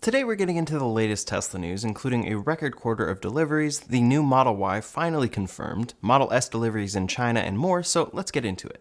Today we're getting into the latest Tesla news, including a record quarter of deliveries, the new Model Y finally confirmed, Model S deliveries in China, and more, so let's get into it.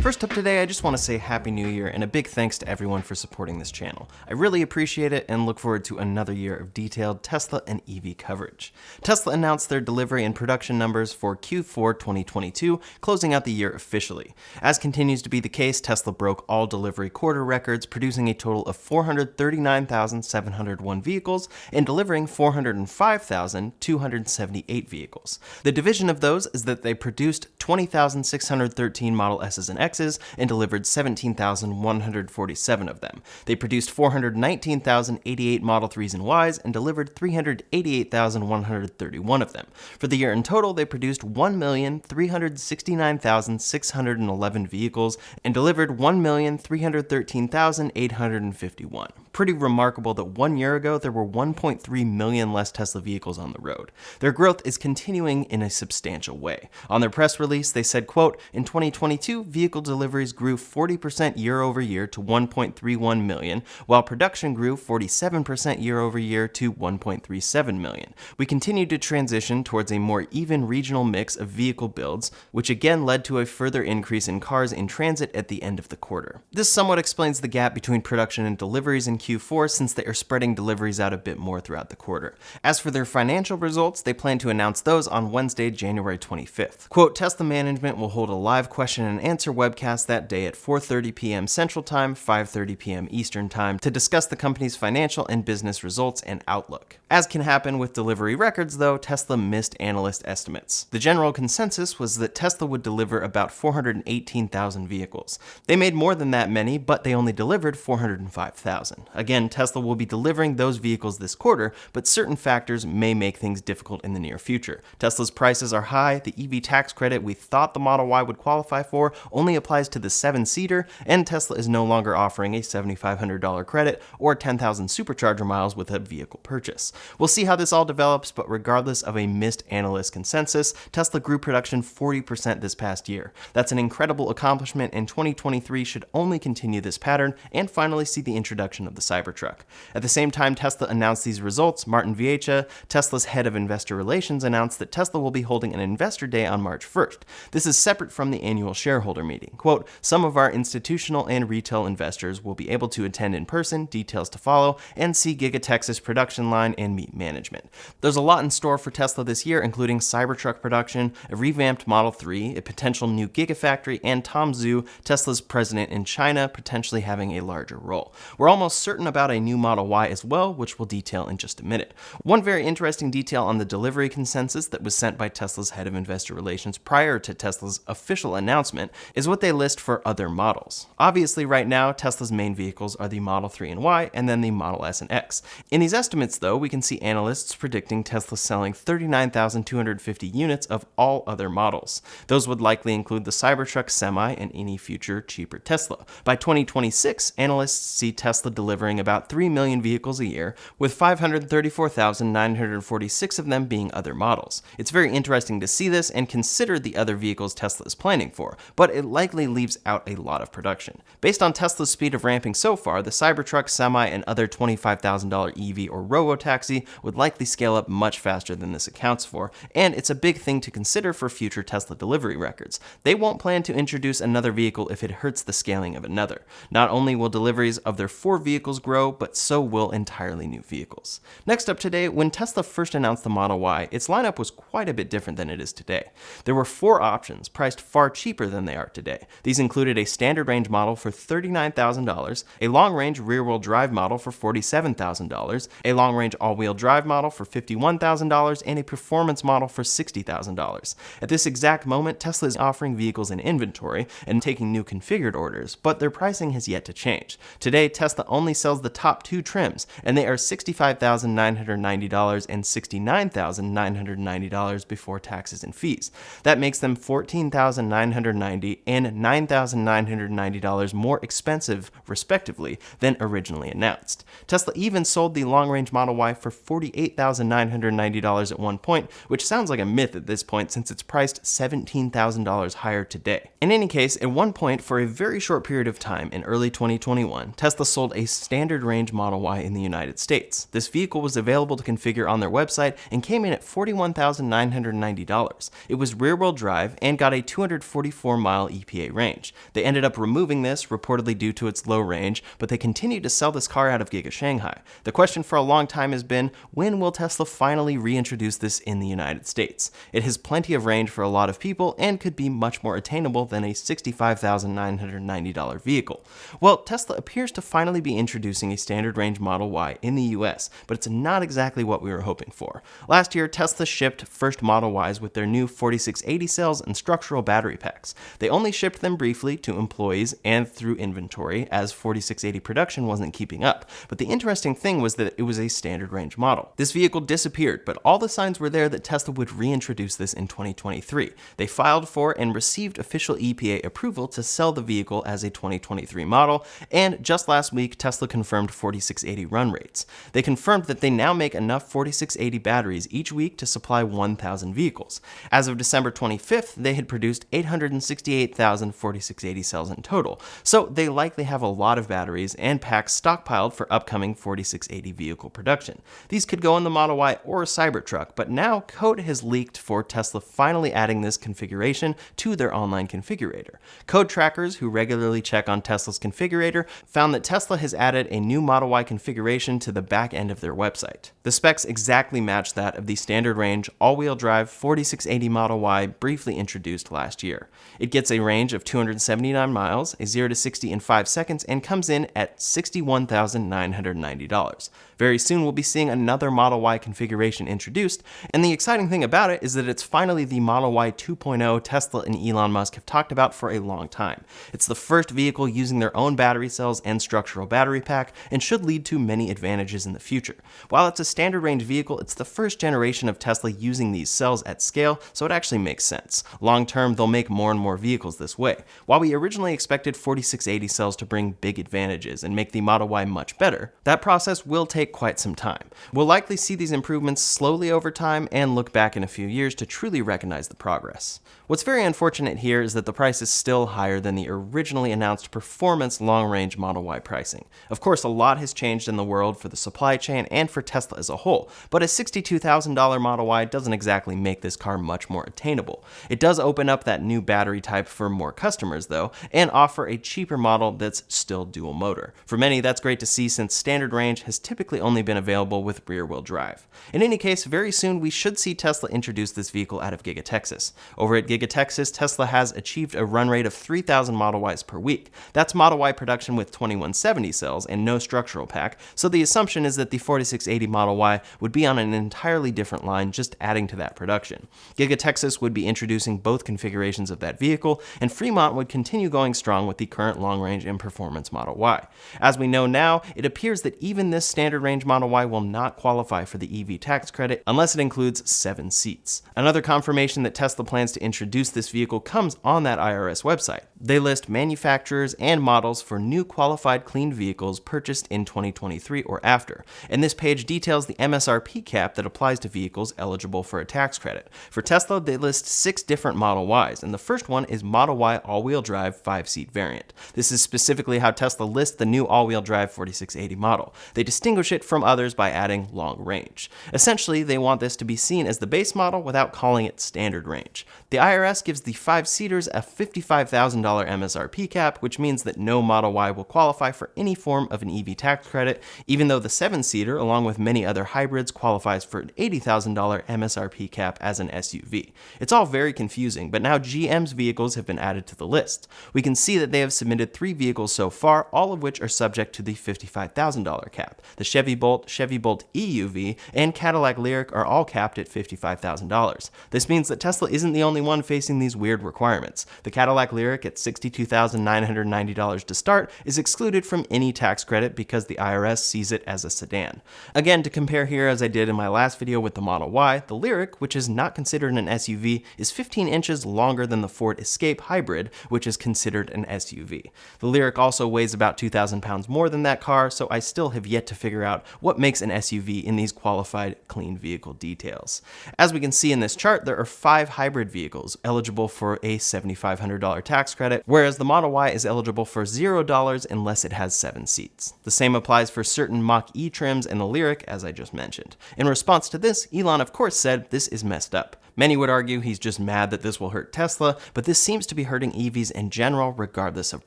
First up today, I just want to say Happy New Year and a big thanks to everyone for supporting this channel. I really appreciate it and look forward to another year of detailed Tesla and EV coverage. Tesla announced their delivery and production numbers for Q4 2022, closing out the year officially. As continues to be the case, Tesla broke all delivery quarter records, producing a total of 439,701 vehicles and delivering 405,278 vehicles. The division of those is that they produced 20,613 Model S's and X's and delivered 17,147 of them. They produced 419,088 Model 3s and Ys and delivered 388,131 of them. For the year in total, they produced 1,369,611 vehicles and delivered 1,313,851. Pretty remarkable that 1 year ago there were 1.3 million less Tesla vehicles on the road. Their growth is continuing in a substantial way. On their press release, they said, quote, "In 2022, vehicle deliveries grew 40% year over year to 1.31 million, while production grew 47% year over year to 1.37 million. We continued to transition towards a more even regional mix of vehicle builds, which again led to a further increase in cars in transit at the end of the quarter." This somewhat explains the gap between production and deliveries in Q4, since they are spreading deliveries out a bit more throughout the quarter. As for their financial results, they plan to announce those on Wednesday, January 25th. Quote, "Tesla management will hold a live question and answer webcast that day at 4:30 p.m. Central Time, 5:30 p.m. Eastern Time to discuss the company's financial and business results and outlook." As can happen with delivery records, though, Tesla missed analyst estimates. The general consensus was that Tesla would deliver about 418,000 vehicles. They made more than that many, but they only delivered 405,000. Again, Tesla will be delivering those vehicles this quarter, but certain factors may make things difficult in the near future. Tesla's prices are high, the EV tax credit we thought the Model Y would qualify for only applies to the 7-seater, and Tesla is no longer offering a $7,500 credit or 10,000 supercharger miles with a vehicle purchase. We'll see how this all develops, but regardless of a missed analyst consensus, Tesla grew production 40% this past year. That's an incredible accomplishment, and 2023 should only continue this pattern and finally see the introduction of the Cybertruck. At the same time Tesla announced these results, Martin Viecha, Tesla's head of investor relations, announced that Tesla will be holding an investor day on March 1st. This is separate from the annual shareholder meeting. Quote, "Some of our institutional and retail investors will be able to attend in person, details to follow, and see Giga Texas production line and meet management." There's a lot in store for Tesla this year, including Cybertruck production, a revamped Model 3, a potential new Gigafactory, and Tom Zhu, Tesla's president in China, potentially having a larger role. We're almost certain about a new Model Y as well, which we'll detail in just a minute. One very interesting detail on the delivery consensus that was sent by Tesla's head of investor relations prior to Tesla's official announcement is what they list for other models. Obviously, right now, Tesla's main vehicles are the Model 3 and Y, and then the Model S and X. In these estimates, though, we can see analysts predicting Tesla selling 39,250 units of all other models. Those would likely include the Cybertruck Semi and any future cheaper Tesla. By 2026, analysts see Tesla delivering about 3 million vehicles a year, with 534,946 of them being other models. It's very interesting to see this and consider the other vehicles Tesla is planning for, but it likely leaves out a lot of production. Based on Tesla's speed of ramping so far, the Cybertruck, Semi, and other $25,000 EV or robotaxi would likely scale up much faster than this accounts for, and it's a big thing to consider for future Tesla delivery records. They won't plan to introduce another vehicle if it hurts the scaling of another. Not only will deliveries of their 4 vehicles grow, but so will entirely new vehicles. Next up today, when Tesla first announced the Model Y, its lineup was quite a bit different than it is today. There were 4 options, priced far cheaper than they are today. These included a standard range model for $39,000, a long-range rear-wheel drive model for $47,000, a long-range all-wheel drive model for $51,000, and a performance model for $60,000. At this exact moment, Tesla is offering vehicles in inventory and taking new configured orders, but their pricing has yet to change. Today, Tesla only sells the top two trims, and they are $65,990 and $69,990 before taxes and fees. That makes them $14,990 and $9,990 more expensive, respectively, than originally announced. Tesla even sold the long-range Model Y for $48,990 at one point, which sounds like a myth at this point since it's priced $17,000 higher today. In any case, at one point, for a very short period of time in early 2021, Tesla sold a standard range Model Y in the United States. This vehicle was available to configure on their website and came in at $41,990. It was rear-wheel drive and got a 244-mile EPA range. They ended up removing this, reportedly due to its low range, but they continued to sell this car out of Giga Shanghai. The question for a long time has been, when will Tesla finally reintroduce this in the United States? It has plenty of range for a lot of people and could be much more attainable than a $65,990 vehicle. Well, Tesla appears to finally be introducing a standard range Model Y in the US, but it's not exactly what we were hoping for. Last year, Tesla shipped first Model Ys with their new 4680 cells and structural battery packs. They only shipped them briefly to employees and through inventory, as 4680 production wasn't keeping up. But the interesting thing was that it was a standard range model. This vehicle disappeared, but all the signs were there that Tesla would reintroduce this in 2023. They filed for and received official EPA approval to sell the vehicle as a 2023 model, and just last week, Tesla confirmed 4680 run rates. They confirmed that they now make enough 4680 batteries each week to supply 1,000 vehicles. As of December 25th, they had produced 868,000 4680 cells in total, so they likely have a lot of batteries and packs stockpiled for upcoming 4680 vehicle production. These could go in the Model Y or Cybertruck, but now code has leaked for Tesla finally adding this configuration to their online configurator. Code trackers who regularly check on Tesla's configurator found that Tesla has added a new Model Y configuration to the back end of their website. The specs exactly match that of the standard range all-wheel drive 4680 Model Y briefly introduced last year. It gets a range of 279 miles, a 0 to 60 in 5 seconds, and comes in at $61,990. Very soon we'll be seeing another Model Y configuration introduced, and the exciting thing about it is that it's finally the Model Y 2.0 Tesla and Elon Musk have talked about for a long time. It's the first vehicle using their own battery cells and structural battery pack, and should lead to many advantages in the future. While it's a standard range vehicle, it's the first generation of Tesla using these cells at scale, so it actually makes sense. Long term, they'll make more and more vehicles this way. While we originally expected 4680 cells to bring big advantages and make the Model Y much better, that process will take quite some time. We'll likely see these improvements slowly over time and look back in a few years to truly recognize the progress. What's very unfortunate here is that the price is still higher than the originally announced performance long-range Model Y pricing. Of course, a lot has changed in the world for the supply chain and for Tesla as a whole, but a $62,000 Model Y doesn't exactly make this car much more attainable. It does open up that new battery type for more customers though, and offer a cheaper model that's still dual motor. For many, that's great to see since standard range has typically only been available with rear-wheel drive. In any case, very soon we should see Tesla introduce this vehicle out of Giga Texas. Over at Giga Texas, Tesla has achieved a run rate of 3,000 Model Ys per week. That's Model Y production with 2170 cells and no structural pack, so the assumption is that the 4680 Model Y would be on an entirely different line, just adding to that production. Giga Texas would be introducing both configurations of that vehicle, and Fremont would continue going strong with the current long-range and performance Model Y. As we know now, it appears that even this standard range Model Y will not qualify for the EV tax credit unless it includes 7 seats. Another confirmation that Tesla plans to introduce this vehicle comes on that IRS website. They list manufacturers and models for new qualified clean vehicles purchased in 2023 or after, and this page details the MSRP cap that applies to vehicles eligible for a tax credit. For Tesla, they list 6 different Model Ys, and the first one is Model Y all-wheel drive 5-seat variant. This is specifically how Tesla lists the new all-wheel drive 4680 model. They distinguish it from others by adding long range. Essentially, they want this to be seen as the base model without calling it standard range. The IRS gives the 5-seaters a $55,000 MSRP cap, which means that no Model Y will qualify for any form of an EV tax credit, even though the 7-seater, along with many other hybrids, qualifies for an $80,000 MSRP cap as an SUV. It's all very confusing, but now GM's vehicles have been added to the list. We can see that they have submitted 3 vehicles so far, all of which are subject to the $55,000 cap. The Chevy Bolt EUV, and Cadillac Lyriq are all capped at $55,000. This means that Tesla isn't the only one facing these weird requirements. The Cadillac Lyriq at $62,990 to start is excluded from any tax credit because the IRS sees it as a sedan. Again, to compare here as I did in my last video with the Model Y, the Lyriq, which is not considered an SUV, is 15 inches longer than the Ford Escape Hybrid, which is considered an SUV. The Lyriq also weighs about 2,000 pounds more than that car, so I still have yet to figure out what makes an SUV in these qualified clean vehicle details. As we can see in this chart, there are 5 hybrid vehicles eligible for a $7,500 tax credit, whereas the Model Y is eligible for $0 unless it has 7 seats. The same applies for certain Mach-E trims and the Lyriq, as I just mentioned. In response to this, Elon of course said this is messed up. Many would argue he's just mad that this will hurt Tesla, but this seems to be hurting EVs in general regardless of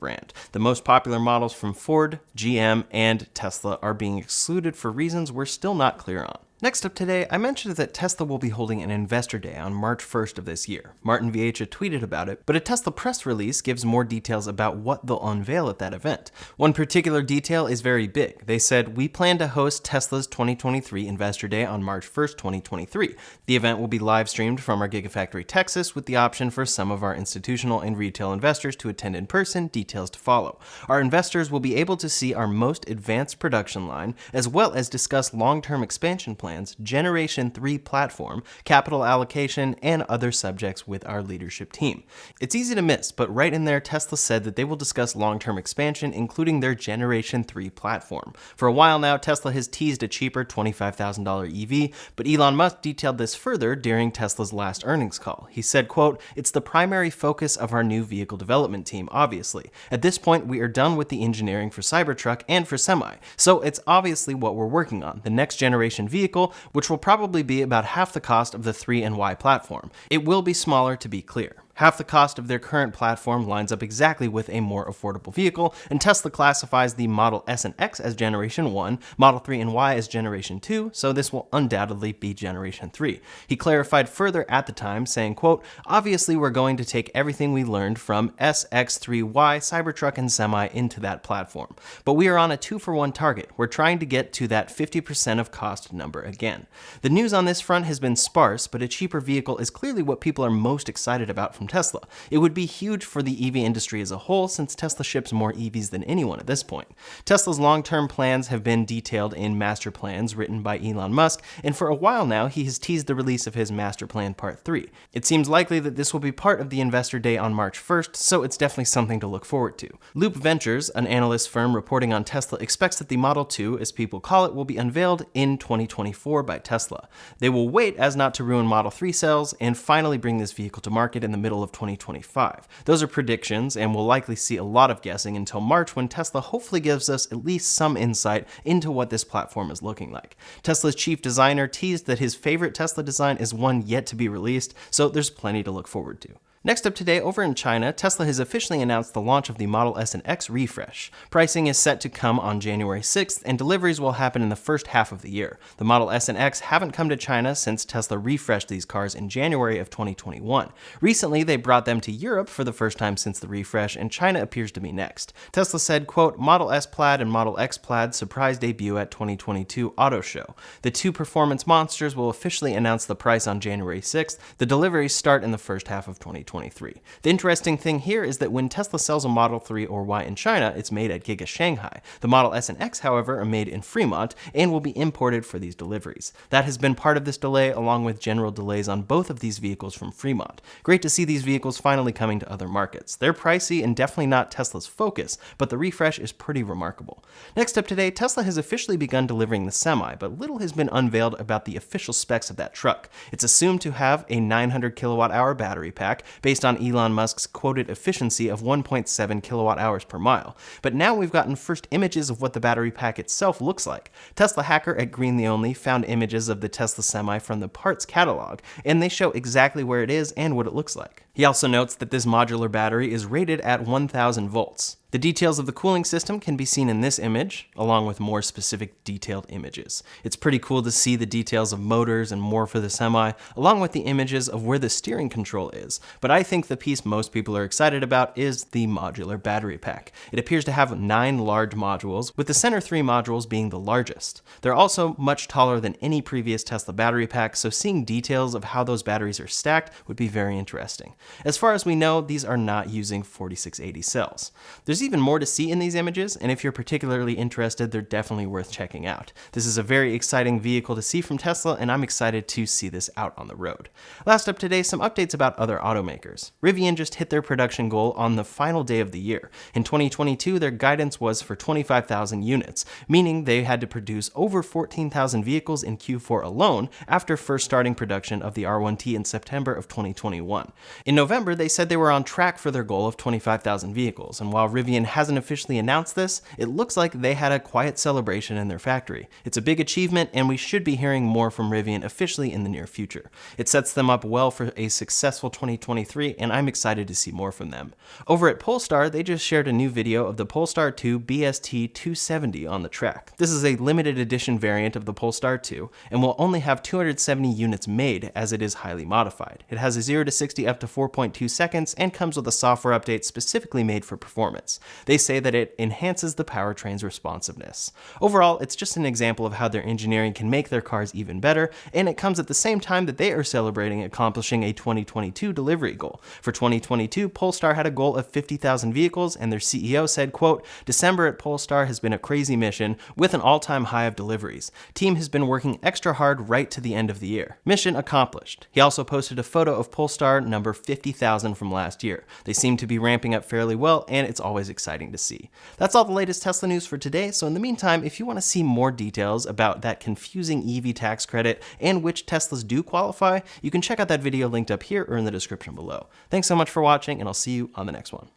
brand. The most popular models from Ford, GM, and Tesla are being excluded for reasons we're still not clear on. Next up today, I mentioned that Tesla will be holding an investor day on March 1st of this year. Martin Viecha tweeted about it, but a Tesla press release gives more details about what they'll unveil at that event. One particular detail is very big. They said, "We plan to host Tesla's 2023 Investor Day on March 1st, 2023. The event will be live streamed from our Gigafactory, Texas, with the option for some of our institutional and retail investors to attend in person, details to follow. Our investors will be able to see our most advanced production line, as well as discuss long-term expansion plans, Generation 3 platform, capital allocation, and other subjects with our leadership team." It's easy to miss, but right in there, Tesla said that they will discuss long-term expansion, including their Generation 3 platform. For a while now, Tesla has teased a cheaper $25,000 EV, but Elon Musk detailed this further during Tesla's last earnings call. He said, quote, "It's the primary focus of our new vehicle development team, obviously. At this point, we are done with the engineering for Cybertruck and for Semi, so it's obviously what we're working on, the next generation vehicle, which will probably be about half the cost of the 3 and Y platform. It will be smaller, to be clear. Half the cost of their current platform lines up exactly with a more affordable vehicle, and Tesla classifies the Model S and X as Generation 1, Model 3 and Y as Generation 2, so this will undoubtedly be Generation 3. He clarified further at the time, saying, quote, "Obviously we're going to take everything we learned from SX3Y, Cybertruck, and Semi into that platform. But we are on a 2-for-1 target. We're trying to get to that 50% of cost number again." The news on this front has been sparse, but a cheaper vehicle is clearly what people are most excited about from Tesla. It would be huge for the EV industry as a whole, since Tesla ships more EVs than anyone at this point. Tesla's long-term plans have been detailed in master plans written by Elon Musk, and for a while now he has teased the release of his master plan part 3. It seems likely that this will be part of the investor day on March 1st, so it's definitely something to look forward to. Loop Ventures, an analyst firm reporting on Tesla, expects that the Model 2, as people call it, will be unveiled in 2024 by Tesla. They will wait as not to ruin Model 3 sales and finally bring this vehicle to market in the middle of 2025. Those are predictions, and we'll likely see a lot of guessing until March, when Tesla hopefully gives us at least some insight into what this platform is looking like. Tesla's chief designer teased that his favorite Tesla design is one yet to be released, so there's plenty to look forward to. Next up today, over in China, Tesla has officially announced the launch of the Model S and X refresh. Pricing is set to come on January 6th, and deliveries will happen in the first half of the year. The Model S and X haven't come to China since Tesla refreshed these cars in January of 2021. Recently, they brought them to Europe for the first time since the refresh, and China appears to be next. Tesla said, quote, "Model S Plaid and Model X Plaid surprise debut at 2022 Auto Show. The two performance monsters will officially announce the price on January 6th. The deliveries start in the first half of 2023. The interesting thing here is that when Tesla sells a Model 3 or Y in China, it's made at Giga Shanghai. The Model S and X, however, are made in Fremont and will be imported for these deliveries. That has been part of this delay, along with general delays on both of these vehicles from Fremont. Great to see these vehicles finally coming to other markets. They're pricey and definitely not Tesla's focus, but the refresh is pretty remarkable. Next up today, Tesla has officially begun delivering the Semi, but little has been unveiled about the official specs of that truck. It's assumed to have a 900 kilowatt-hour battery pack, based on Elon Musk's quoted efficiency of 1.7 kilowatt hours per mile. But now we've gotten first images of what the battery pack itself looks like. Tesla hacker at Green the Only found images of the Tesla Semi from the parts catalog, and they show exactly where it is and what it looks like. He also notes that this modular battery is rated at 1,000 volts. The details of the cooling system can be seen in this image, along with more specific detailed images. It's pretty cool to see the details of motors and more for the Semi, along with the images of where the steering control is. But I think the piece most people are excited about is the modular battery pack. It appears to have 9 large modules, with the center 3 modules being the largest. They're also much taller than any previous Tesla battery pack, so seeing details of how those batteries are stacked would be very interesting. As far as we know, these are not using 4680 cells. There's even more to see in these images, and if you're particularly interested, they're definitely worth checking out. This is a very exciting vehicle to see from Tesla, and I'm excited to see this out on the road. Last up today, some updates about other automakers. Rivian just hit their production goal on the final day of the year. In 2022, their guidance was for 25,000 units, meaning they had to produce over 14,000 vehicles in Q4 alone after first starting production of the R1T in September of 2021. In November, they said they were on track for their goal of 25,000 vehicles, and while Rivian hasn't officially announced this, it looks like they had a quiet celebration in their factory. It's a big achievement, and we should be hearing more from Rivian officially in the near future. It sets them up well for a successful 2023, and I'm excited to see more from them. Over at Polestar, they just shared a new video of the Polestar 2 BST 270 on the track. This is a limited edition variant of the Polestar 2, and will only have 270 units made as it is highly modified. It has a 0 to 60 up to 4.2 seconds and comes with a software update specifically made for performance. They say that it enhances the powertrain's responsiveness. Overall, it's just an example of how their engineering can make their cars even better, and it comes at the same time that they are celebrating accomplishing a 2022 delivery goal. For 2022, Polestar had a goal of 50,000 vehicles, and their CEO said, quote, "December at Polestar has been a crazy mission with an all-time high of deliveries. Team has been working extra hard right to the end of the year. Mission accomplished." He also posted a photo of Polestar number 50,000 from last year. They seem to be ramping up fairly well, and it's always exciting to see. That's all the latest Tesla news for today, so in the meantime, if you want to see more details about that confusing EV tax credit and which Teslas do qualify, you can check out that video linked up here or in the description below. Thanks so much for watching, and I'll see you on the next one.